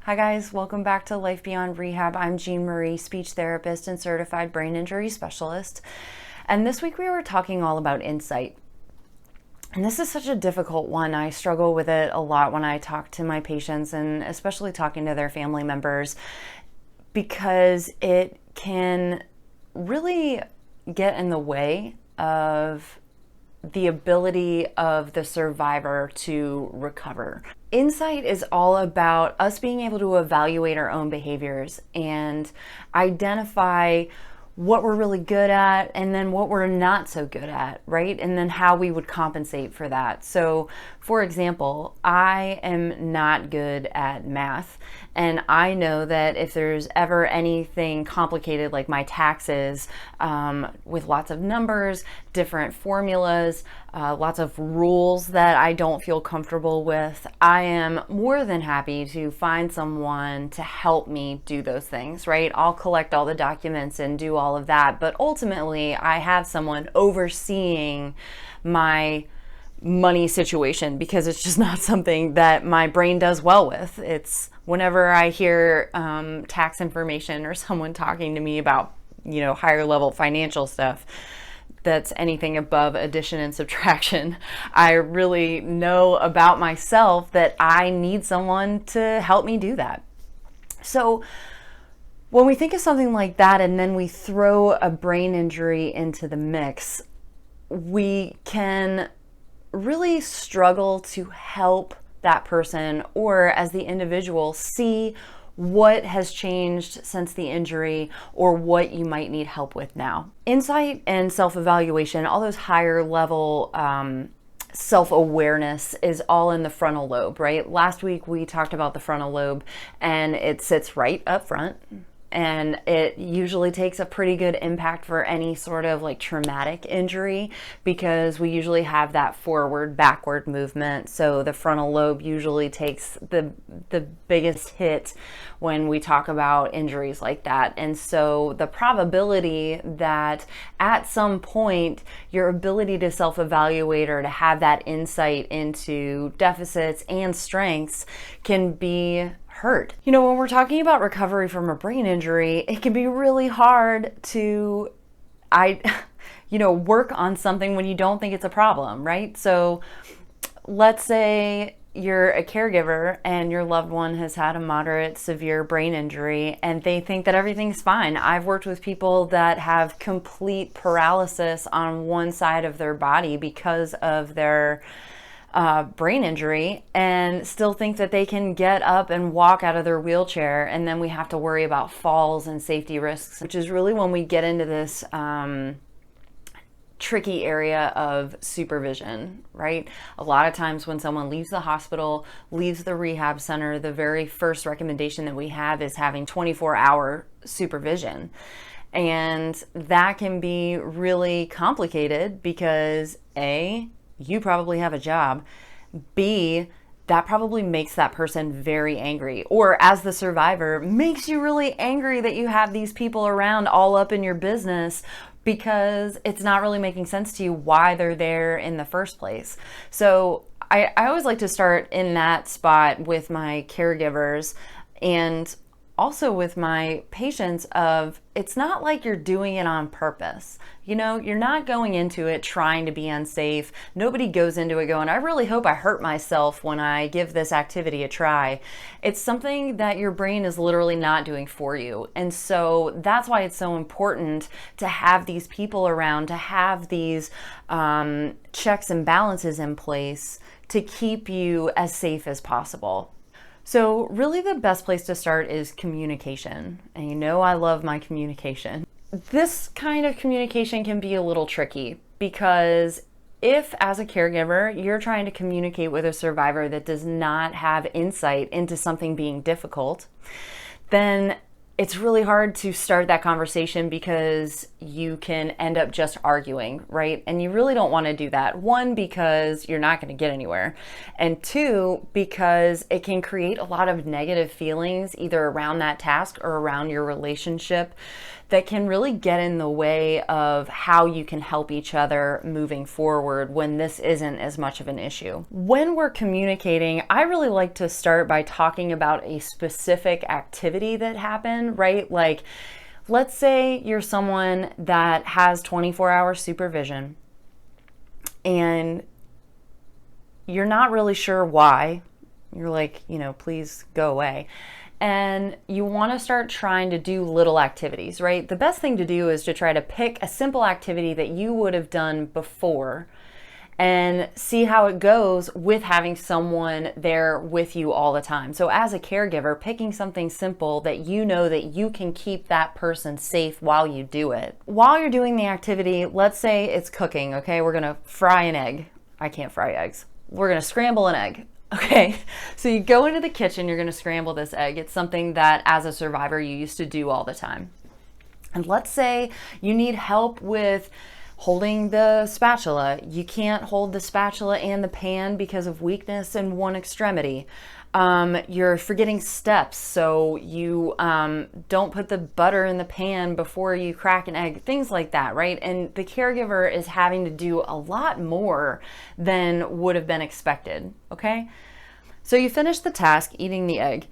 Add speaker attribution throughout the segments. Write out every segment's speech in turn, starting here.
Speaker 1: Hi guys, welcome back to Life Beyond Rehab. I'm Jean Marie, speech therapist and certified brain injury specialist. And this week we were talking all about insight. And this is such a difficult one. I struggle with it a lot when I talk to my patients and especially talking to their family members because it can really get in the way of the ability of the survivor to recover. Insight is all about us being able to evaluate our own behaviors and identify what we're really good at and then what we're not so good at, right? And then how we would compensate for that. So, for example, I am not good at math, and I know that if there's ever anything complicated like my taxes, with lots of numbers, different formulas, lots of rules that I don't feel comfortable with, I am more than happy to find someone to help me do those things, right? I'll collect all the documents and do all of that, but ultimately I have someone overseeing my money situation because it's just not something that my brain does well with. It's whenever I hear tax information or someone talking to me about, higher level financial stuff, that's anything above addition and subtraction, I really know about myself that I need someone to help me do that. So when we think of something like that and then we throw a brain injury into the mix, we can really struggle to help that person or as the individual see what has changed since the injury or what you might need help with now. Insight and self-evaluation, all those higher level self-awareness is all in the frontal lobe, right? Last week we talked about the frontal lobe and it sits right up front. And it usually takes a pretty good impact for any sort of like traumatic injury because we usually have that forward backward movement. So the frontal lobe usually takes the biggest hit when we talk about injuries like that. And so the probability that at some point your ability to self-evaluate or to have that insight into deficits and strengths can be hurt. When we're talking about recovery from a brain injury, it can be really hard to, work on something when you don't think it's a problem, right? So let's say you're a caregiver and your loved one has had a moderate, severe brain injury and they think that everything's fine. I've worked with people that have complete paralysis on one side of their body because of their brain injury and still think that they can get up and walk out of their wheelchair, and then we have to worry about falls and safety risks, which is really when we get into this tricky area of supervision, right? A lot of times when someone leaves the hospital, leaves the rehab center, the very first recommendation that we have is having 24-hour supervision. And that can be really complicated because A, you probably have a job. B, that probably makes that person very angry. Or as the survivor, makes you really angry that you have these people around all up in your business because it's not really making sense to you why they're there in the first place. So I always like to start in that spot with my caregivers and also with my patients of it's not like you're doing it on purpose. You're not going into it trying to be unsafe. Nobody goes into it going, I really hope I hurt myself when I give this activity a try. It's something that your brain is literally not doing for you. And so that's why it's so important to have these people around, to have these checks and balances in place to keep you as safe as possible. So really the best place to start is communication. And I love my communication. This kind of communication can be a little tricky because if as a caregiver, you're trying to communicate with a survivor that does not have insight into something being difficult, then it's really hard to start that conversation because you can end up just arguing, right? And you really don't want to do that. One, because you're not going to get anywhere. And two, because it can create a lot of negative feelings either around that task or around your relationship that can really get in the way of how you can help each other moving forward when this isn't as much of an issue. When we're communicating, I really like to start by talking about a specific activity that happened, right? Like, let's say you're someone that has 24-hour supervision and you're not really sure why. You're like, please go away. And you want to start trying to do little activities, right? The best thing to do is to try to pick a simple activity that you would have done before and see how it goes with having someone there with you all the time. So as a caregiver, picking something simple that you know that you can keep that person safe while you do it. While you're doing the activity, let's say it's cooking, okay? We're gonna fry an egg. I can't fry eggs. We're gonna scramble an egg. Okay, so you go into the kitchen, you're gonna scramble this egg. It's something that as a survivor you used to do all the time. And let's say you need help with holding the spatula. You can't hold the spatula and the pan because of weakness in one extremity. You're forgetting steps, so you don't put the butter in the pan before you crack an egg, things like that, right? And the caregiver is having to do a lot more than would have been expected, okay? So you finish the task, eating the egg.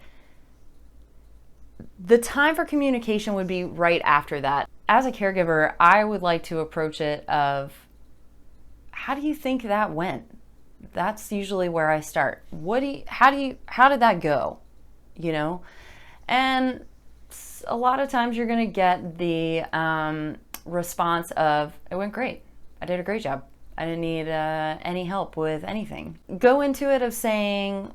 Speaker 1: The time for communication would be right after that. As a caregiver, I would like to approach it of, how do you think that went? That's usually where I start. How did that go? And a lot of times you're going to get the response of, it went great. I did a great job. I didn't need any help with anything. Go into it of saying,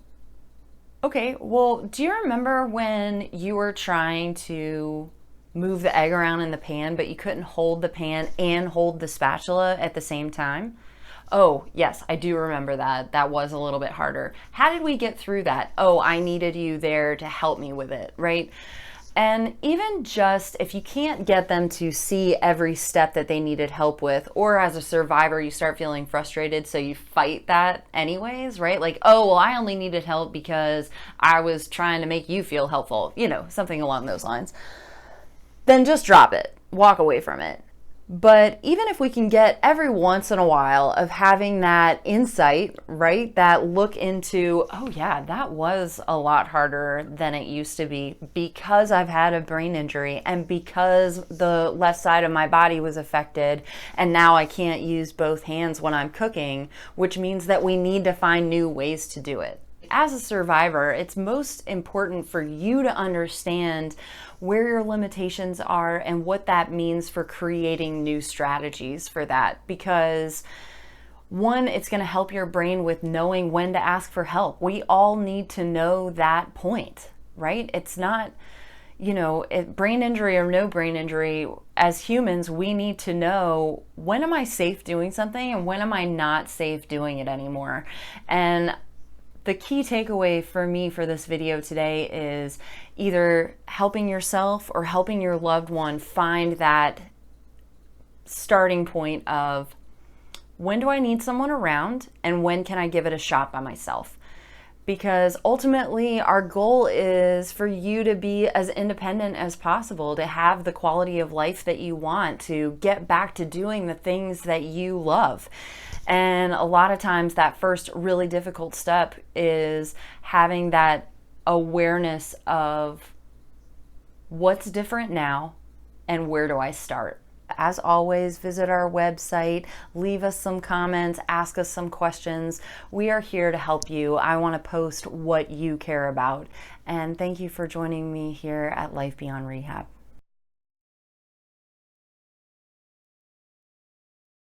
Speaker 1: okay, well, do you remember when you were trying to move the egg around in the pan, but you couldn't hold the pan and hold the spatula at the same time? Oh, yes, I do remember that. That was a little bit harder. How did we get through that? Oh, I needed you there to help me with it, right? And even just if you can't get them to see every step that they needed help with, or as a survivor, you start feeling frustrated, so you fight that anyways, right? Like, oh, well, I only needed help because I was trying to make you feel helpful, something along those lines. Then just drop it, walk away from it. But even if we can get every once in a while of having that insight, right, that look into, oh yeah, that was a lot harder than it used to be because I've had a brain injury and because the left side of my body was affected and now I can't use both hands when I'm cooking, which means that we need to find new ways to do it. As a survivor, it's most important for you to understand where your limitations are and what that means for creating new strategies for that. Because one, it's going to help your brain with knowing when to ask for help. We all need to know that point, right? It's not, brain injury or no brain injury, as humans, we need to know, when am I safe doing something and when am I not safe doing it anymore? And the key takeaway for me for this video today is either helping yourself or helping your loved one find that starting point of, when do I need someone around and when can I give it a shot by myself? Because ultimately our goal is for you to be as independent as possible, to have the quality of life that you want, to get back to doing the things that you love. And a lot of times that first really difficult step is having that awareness of what's different now and where do I start. As always, visit our website, leave us some comments, ask us some questions. We are here to help you. I want to post what you care about. And thank you for joining me here at Life Beyond Rehab.